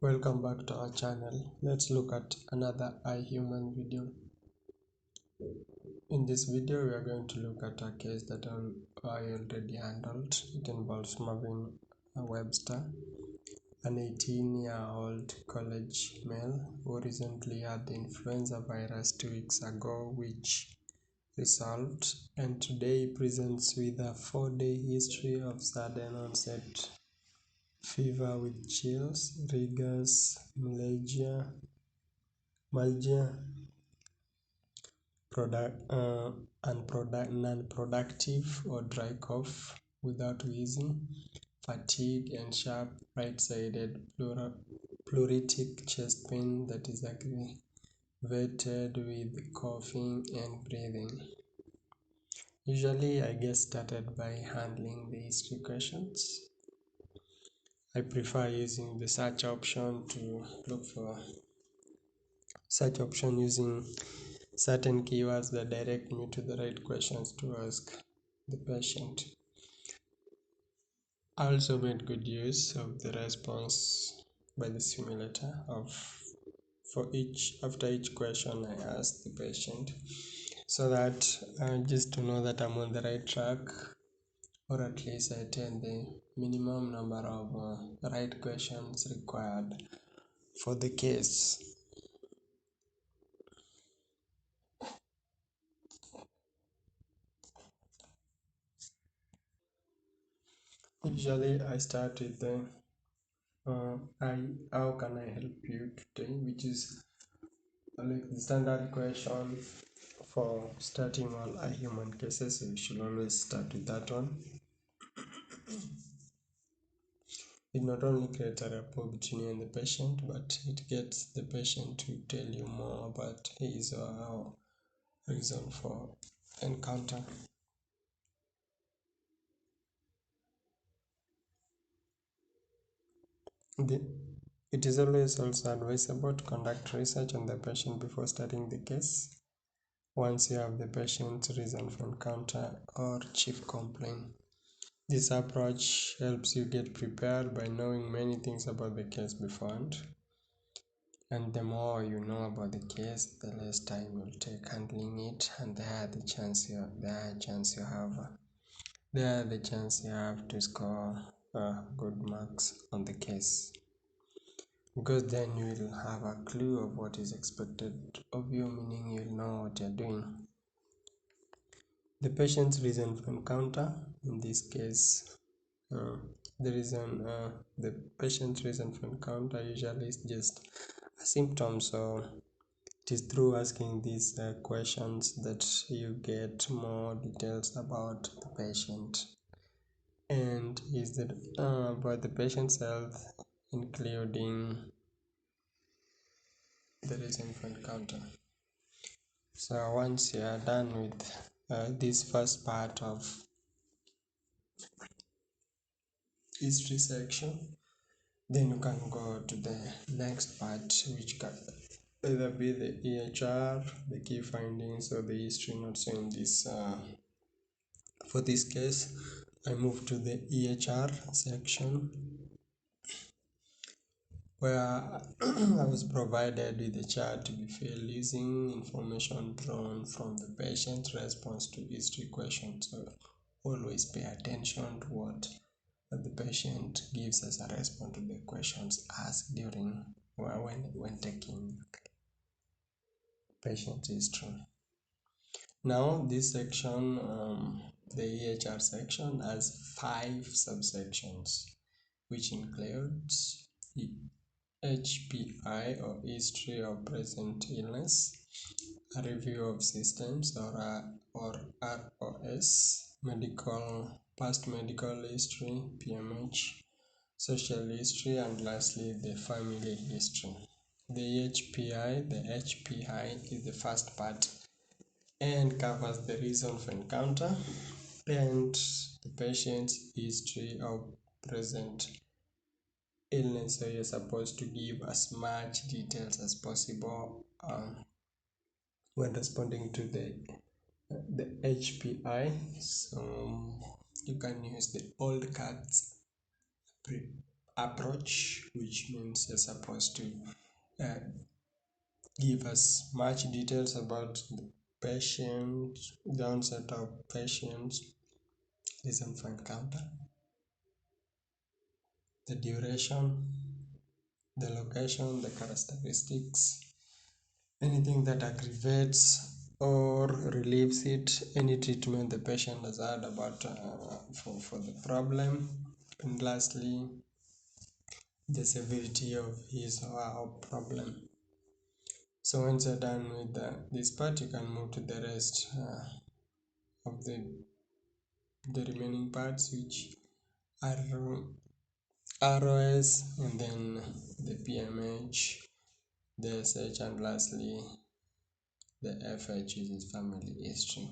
Welcome back to our channel. Let's look at another iHuman video. In this video, we are going to look at a case that I already handled. It involves Marvin Webster, an 18-year-old college male who recently had the influenza virus 2 weeks ago, which resolved, and today presents with a 4-day history of sudden onset fever with chills, rigors, myalgia, non-productive or dry cough without wheezing, fatigue, and sharp right-sided pleuritic chest pain that is aggravated with coughing and breathing. Usually, I get started by handling the history questions. I prefer using the search option to look for search option using certain keywords that direct me to the right questions to ask the patient. I also made good use of the response by the simulator after each question I asked the patient, so that just to know that I'm on the right track, or at least I attain the minimum number of right questions required for the case. Usually I start with the how can I help you today, which is like the standard question for starting all iHuman cases. So you should always start with that one. It not only creates a rapport between you and the patient, but it gets the patient to tell you more about his or her reason for encounter. It is always also advisable to conduct research on the patient before starting the case. Once you have the patient's reason for encounter or chief complaint, this approach helps you get prepared by knowing many things about the case beforehand. And the more you know about the case, the less time you'll take handling it, and the higher the chance you have to score good marks on the case. Because then you will have a clue of what is expected of you, meaning you'll know what you're doing. The patient's reason for encounter, in this case, the patient's reason for encounter usually is just a symptom. So it is through asking these questions that you get more details about the patient, and is that about the patient's health, including the reason for encounter. So once you are done with this first part of history section, then you can go to the next part, which can either be the EHR, the key findings, or the history notes. So in this for this case, I move to the EHR section, where I was provided with a chart to be filled using information drawn from the patient's response to history questions. So always pay attention to what the patient gives as a response to the questions asked during when taking patient history. Now this section, the EHR section, has 5 subsections, which includes HPI or history of present illness, a review of systems or ROS, past medical history, PMH, social history, and lastly the family history. The HPI is the first part and covers the reason for encounter and the patient's history of present illness. So you're supposed to give as much details as possible when responding to the HPI. So you can use the old cards approach, which means you're supposed to uh, give us much details about the patient, the onset of patient's reason for encounter, the duration, the location, the characteristics, anything that aggravates or relieves it, any treatment the patient has had about for the problem, and lastly, the severity of his or her problem. So once you're done with this part, you can move to the rest of the remaining parts, which are ROS, and then the PMH, the SH, and lastly the FH, which is family history.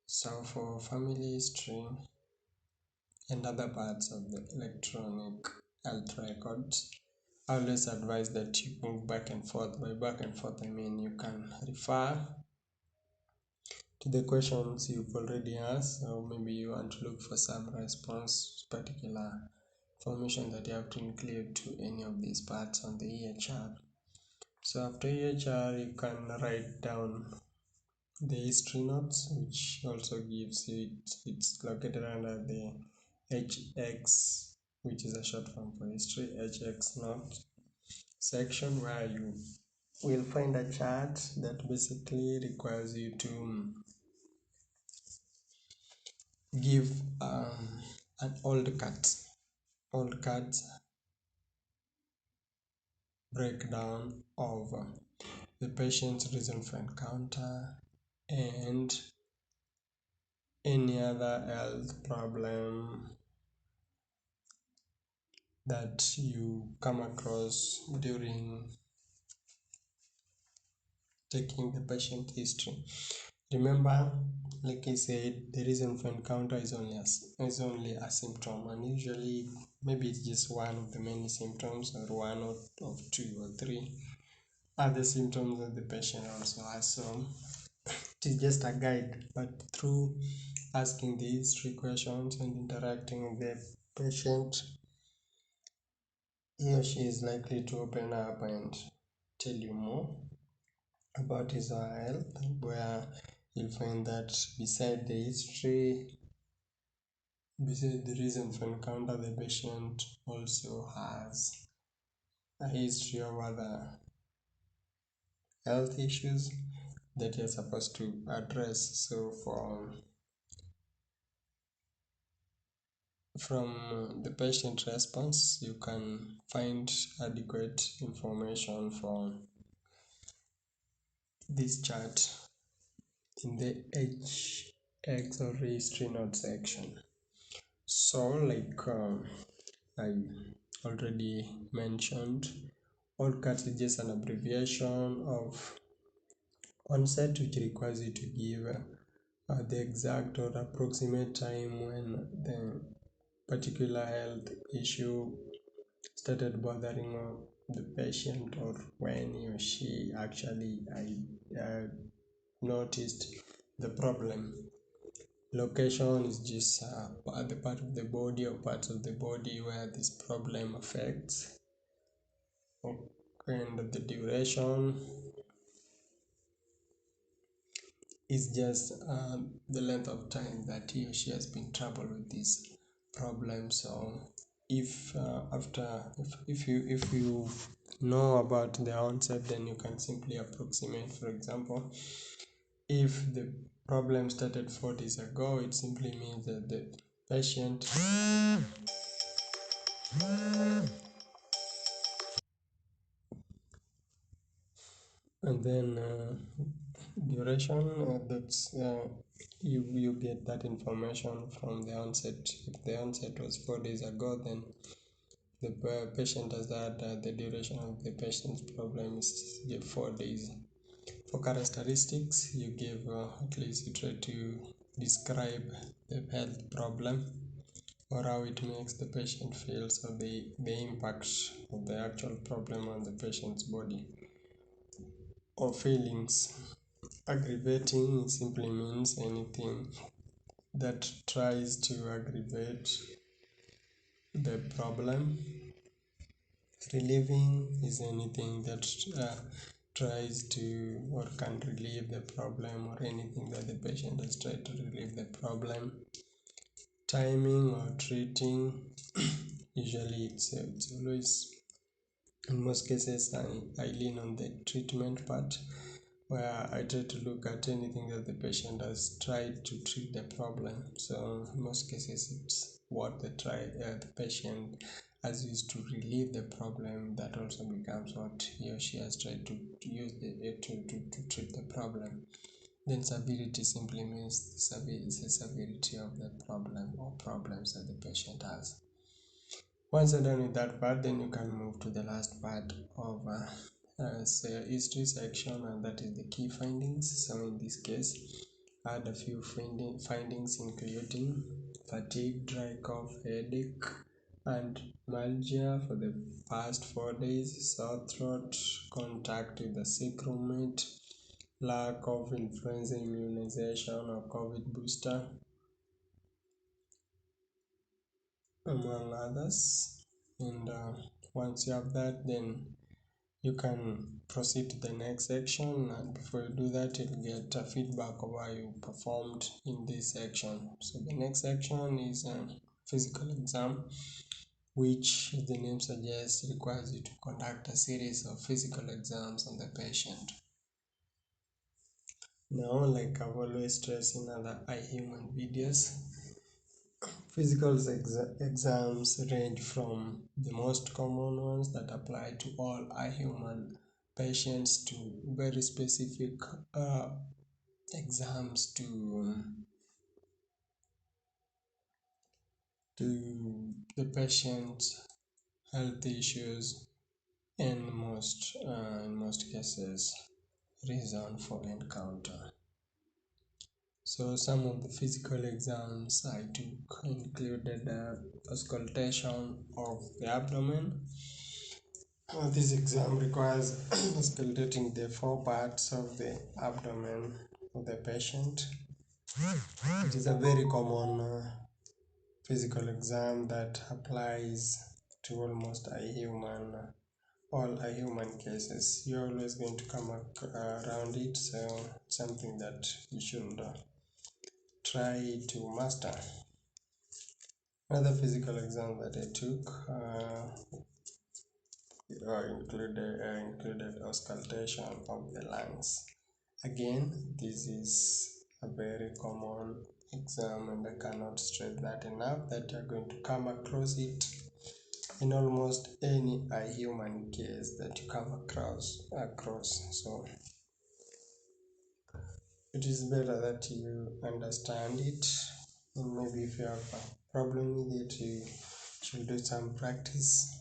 So for family history and other parts of the electronic health records, I always advise that you move back and forth. By back and forth, I mean you can refer to the questions you've already asked, or maybe you want to look for some response, particular information that you have to include to any of these parts on the EHR. So after EHR, you can write down the history notes, which also gives you it's located under the HX, which is a short form for history, HX note section, where you will find a chart that basically requires you to give an old cut breakdown of the patient's reason for encounter and any other health problem that you come across during taking the patient history. Remember, like I said, the reason for encounter is only a symptom, and usually maybe it's just one of the many symptoms, or one of two or three other symptoms that the patient also has. So it is just a guide, but through asking the history questions and interacting with the patient, he or she is likely to open up and tell you more about his or her health, where you'll find that beside the history, beside the reason for encounter, the patient also has a history of other health issues that you're supposed to address. So from the patient response, you can find adequate information for this chart in the HX or history note section. So like I already mentioned, OLCAT is just an abbreviation of onset, which requires you to give the exact or approximate time when the particular health issue started bothering the patient, or when he or she actually noticed the problem. Location is just the part of the body or parts of the body where this problem affects. And the duration is just the length of time that he or she has been troubled with this problem. So if if you know about the onset, then you can simply approximate. For example, if the problem started 4 days ago, it simply means that the patient and then duration, that's you get that information from the onset. If the onset was 4 days ago, then the patient has had the duration of the patient's problem is 4 days. For characteristics, you give at least you try to describe the health problem or how it makes the patient feel, so the impact of the actual problem on the patient's body or feelings. Aggravating simply means anything that tries to aggravate the problem. Relieving is anything that tries to or can relieve the problem, or anything that the patient has tried to relieve the problem. Timing or treating, usually it's always, in most cases, I lean on the treatment part, where I try to look at anything that the patient has tried to treat the problem. So in most cases, it's what the patient has used to relieve the problem that also becomes what he or she has tried to use to treat the problem. Then severity simply means the severity of the problem or problems that the patient has. Once you're done with that part, then you can move to the last part of history section, and that is the key findings. So in this case, I had a few findings including fatigue, dry cough, headache, and myalgia for the past 4 days, sore throat, contact with the sick roommate, lack of influenza immunization or COVID booster, among others. And once you have that, then you can proceed to the next section, and before you do that, you'll get a feedback of how you performed in this section. So the next section is a physical exam, which, as the name suggests, requires you to conduct a series of physical exams on the patient. Now, like I've always stressed in other iHuman videos, physical exams range from the most common ones that apply to all iHuman patients to very specific exams to the patient's health issues, and in most cases, reason for encounter. So some of the physical exams I took included auscultation of the abdomen. This exam requires auscultating the 4 parts of the abdomen of the patient. It is a very common physical exam that applies to almost all iHuman cases. You're always going to come around it, so it's something that you should try to master. Another physical exam that I took included auscultation of the lungs. Again, this is a very common exam, and I cannot stress that enough, that you're going to come across it in almost any iHuman case that you come across. So it is better that you understand it, and maybe if you have a problem with it, you should do some practice,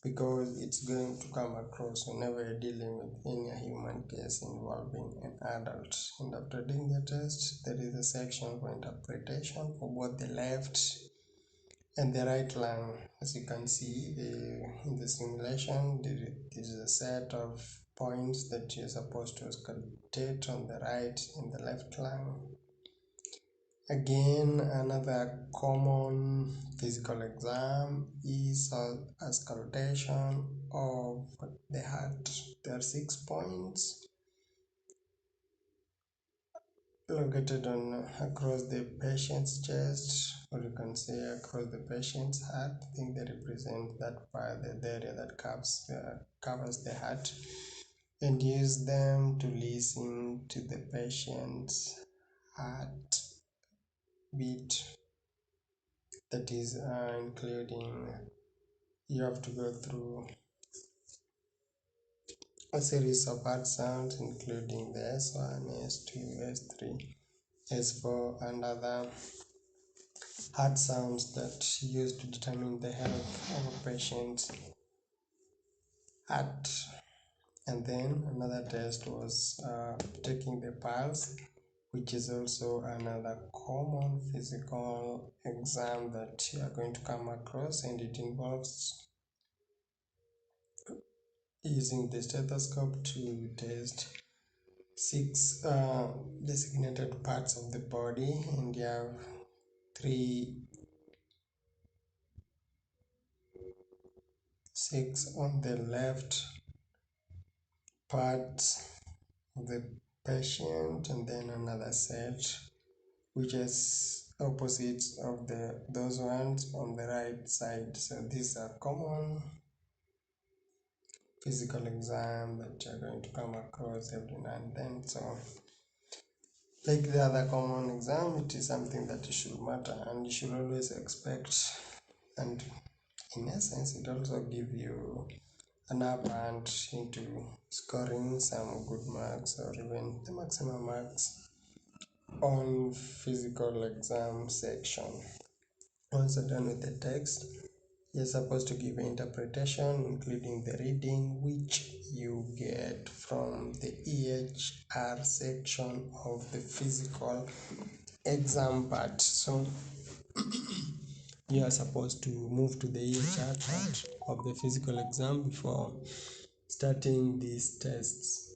because it's going to come across whenever you're dealing with any human case involving an adult. And after doing the test, there is a section for interpretation for both the left and the right lung. As you can see in the simulation, there is a set of points that you're supposed to auscultate on the right and the left lung. Again, another common physical exam is auscultation of the heart. There are 6 points located across the patient's chest, or you can say across the patient's heart. I think they represent that part, the area that covers the heart, and use them to listen to the patient's heart beat. That is including, you have to go through a series of heart sounds, including the S1, S2, S3, S4, and other heart sounds that used to determine the health of a patient's heart. And then another test was taking the pulse, which is also another common physical exam that you are going to come across, and it involves using the stethoscope to test 6 designated parts of the body, and you have 3 6 on the left part of the patient, and then another set which is opposites of those ones on the right side. So these are common physical exam that you're going to come across every now and then. So like the other common exam, it is something that you should matter and you should always expect, and in essence it also give you an upper hand into scoring some good marks or even the maximum marks on physical exam section. Once you're done with the text, you're supposed to give an interpretation, including the reading, which you get from the EHR section of the physical exam part. So you are supposed to move to the EHR part of the physical exam before starting these tests.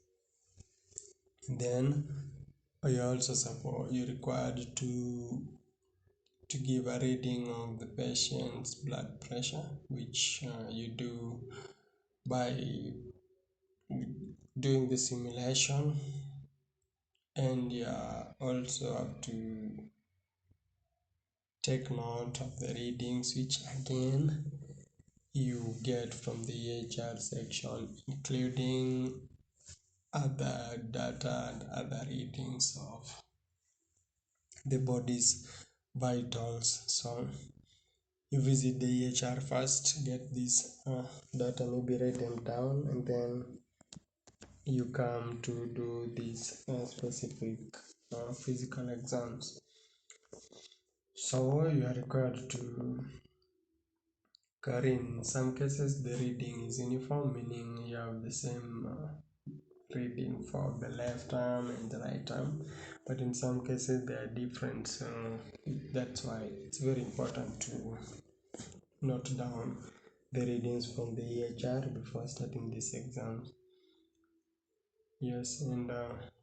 Then you're required to give a reading of the patient's blood pressure, which you do by doing the simulation, and you also have to take note of the readings, which again you get from the EHR section, including other data and other readings of the body's vitals. So you visit the EHR first, get this data, maybe write them down, and then you come to do these specific physical exams. So you are required to carry, in some cases the reading is uniform, meaning you have the same reading for the left arm and the right arm, but in some cases they are different. So that's why it's very important to note down the readings from the EHR before starting these exams. Yes, and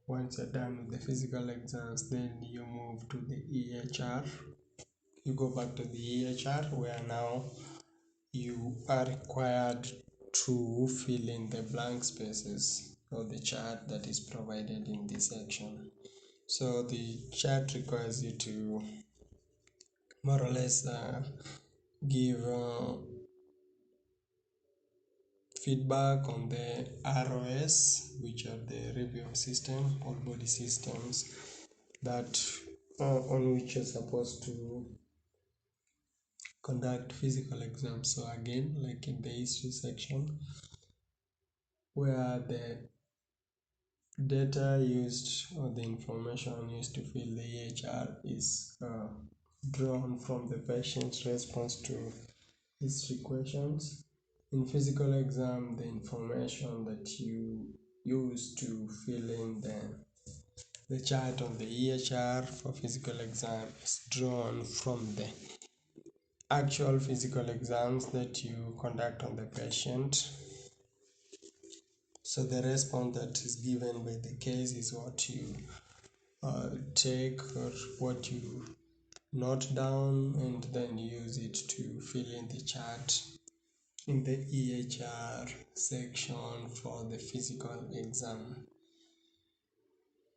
once you're done with the physical exams, then you move to the EHR. You go back to the EHR, where now you are required to fill in the blank spaces of the chart that is provided in this section. So the chart requires you to more or less give feedback on the ROS, which are the review system, all body systems that on which you're supposed to conduct physical exams. So again, like in the history section, where the data used or the information used to fill the EHR is drawn from the patient's response to history questions. In physical exam, the information that you use to fill in the chart on the EHR for physical exam is drawn from the actual physical exams that you conduct on the patient. So the response that is given by the case is what you take or what you note down, and then use it to fill in the chart in the EHR section for the physical exam.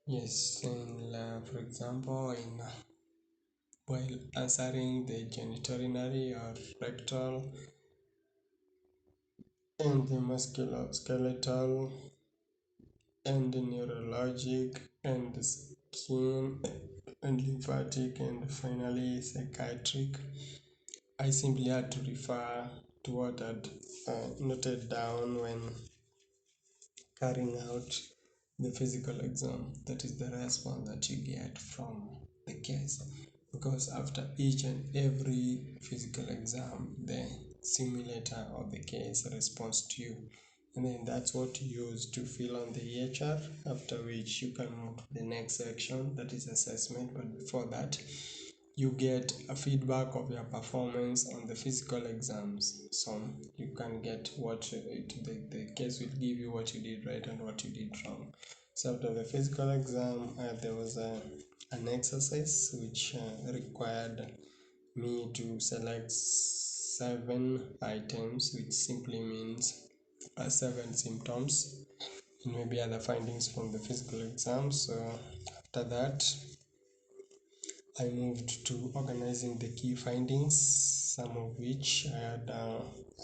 Yes, and for example, while answering the genitourinary or rectal and the musculoskeletal and the neurologic and the skin and lymphatic and finally psychiatric, I simply had to refer to what I'd noted down when carrying out the physical exam. That is the response that you get from the case, because after each and every physical exam, the simulator of the case responds to you, and then that's what you use to fill on the EHR, after which you can move to the next section, that is assessment. But before that, you get a feedback of your performance on the physical exams. So you can get what the case will give you what you did right and what you did wrong. So after the physical exam, there was an exercise which required me to select 7 items, which simply means 7 symptoms, and maybe other findings from the physical exam. So after that, I moved to organizing the key findings, some of which I had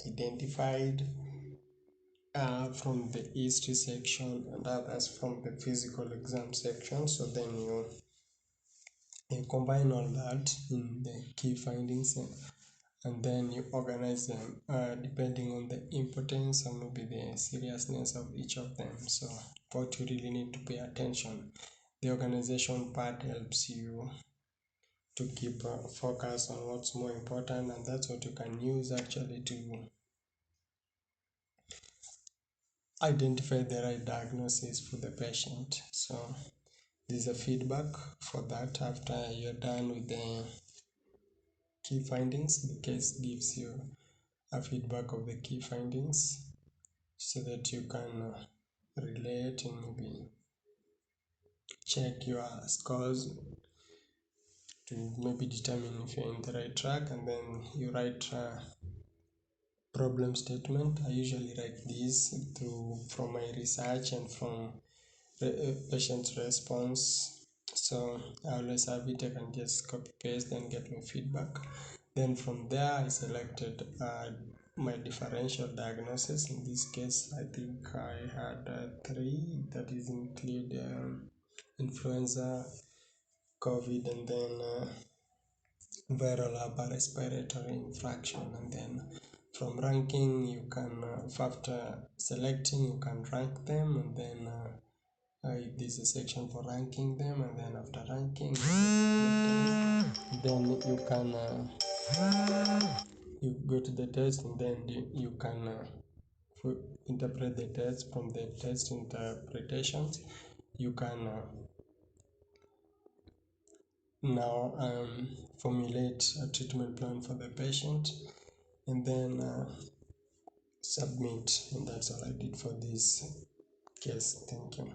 identified from the history section and others from the physical exam section. So then you combine all that in the key findings, and then you organize them depending on the importance or maybe the seriousness of each of them. So what you really need to pay attention. The organization part helps you to keep focus on what's more important, and that's what you can use actually to identify the right diagnosis for the patient. So there's a feedback for that. After you're done with the key findings, the case gives you a feedback of the key findings so that you can relate and maybe check your scores to maybe determine if you're in the right track. And then you write problem statement. I usually write these from my research and from patient response. So I always have it. I can just copy paste and get my feedback. Then from there, I selected my differential diagnosis. In this case, I think I had 3. That is include influenza, COVID, and then viral upper respiratory infection. And then from ranking, you can after selecting, you can rank them, and then there's a section for ranking them, and then after ranking, then you can you go to the test, and then you can interpret the test. From the test interpretations, you can now formulate a treatment plan for the patient, and then submit. And that's all I did for this case. Thank you.